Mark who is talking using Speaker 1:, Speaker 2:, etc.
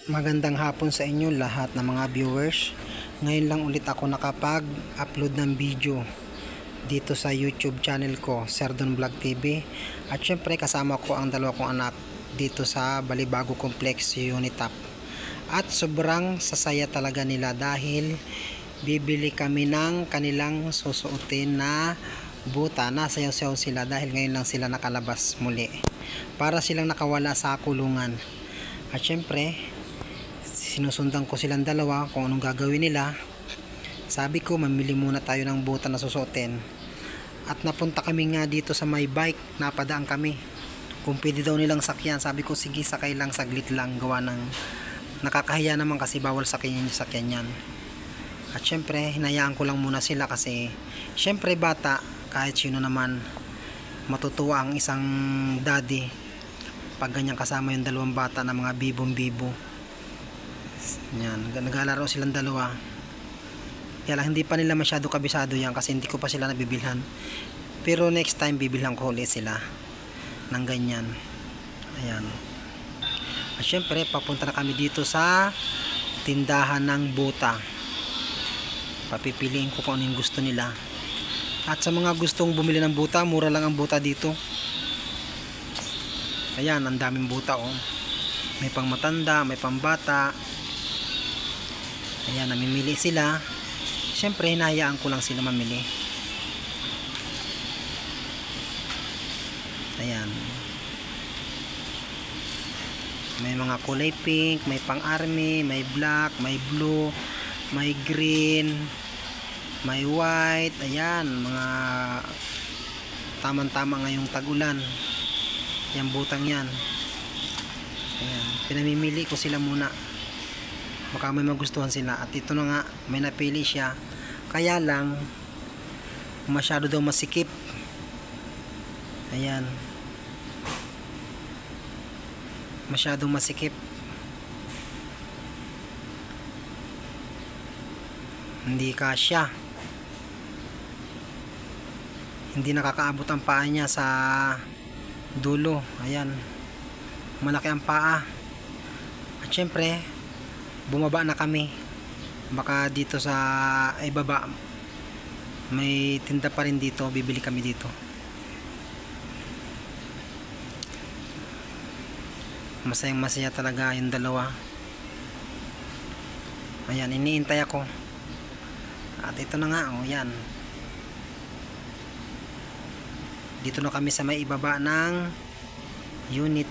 Speaker 1: Magandang hapon sa inyo lahat ng mga viewers. Ngayon lang ulit ako nakapag-upload ng video dito sa YouTube channel ko, Sir Don Vlog TV. At syempre kasama ko ang dalawa kong anak dito sa Balibago Complex Unitap. At sobrang sasaya talaga nila dahil bibili kami ng kanilang susuotin na buta. Nasayaw-sayaw sila dahil ngayon lang sila nakalabas muli para silang nakawala sa kulungan. At syempre sinusundan ko silang dalawa kung anong gagawin nila. Sabi ko mamili muna tayo ng buta na susuotin. At napunta kami nga dito sa may bike, napadaan kami kung pwede daw nilang sakyan. Sabi ko sige, sakay lang, saglit lang, gawa ng nakakahiya naman kasi bawal sakyan yan. At syempre hinayaan ko lang muna sila kasi syempre bata, kahit sino naman matutuwa ang isang daddy pag ganyan kasama yung dalawang bata na mga bibong bibo. Yan, naglalaro silang dalawa. Kaya lang hindi pa nila masyado kabisado yan kasi hindi ko pa sila nabibilhan. Pero next time bibilhan ko ulit sila ng ganyan. Ayan. At syempre papunta na kami dito sa tindahan ng buta. Papipiliin ko kung ano yung gusto nila. At sa mga gustong bumili ng buta, mura lang ang buta dito. Ayan, ang daming buta oh. May pang matanda, may pang bata. Ayan, namimili sila. Siyempre, hinahayaan ko lang sila mamili. Ayan. May mga kulay pink, may pang army, may black, may blue, may green, may white. Ayan, mga tamang-tama ngayong tag-ulan. Yan, butang yan. Ayan, pinamimili ko sila muna. Baka may magustuhan sila. At ito na nga, may napili siya. Kaya lang masyado daw masikip. Ayan, masyadong masikip. Hindi kasya. Hindi nakakaabot ang paa niya sa dulo. Ayan, malaki ang paa. At syempre bumaba na kami. Baka dito sa ibaba may tinda pa rin dito, bibili kami dito. Masayang masaya talaga yung dalawa. Ayan, iniintay ako. At ito na nga oh, yan. Dito na kami sa may ibaba ng unit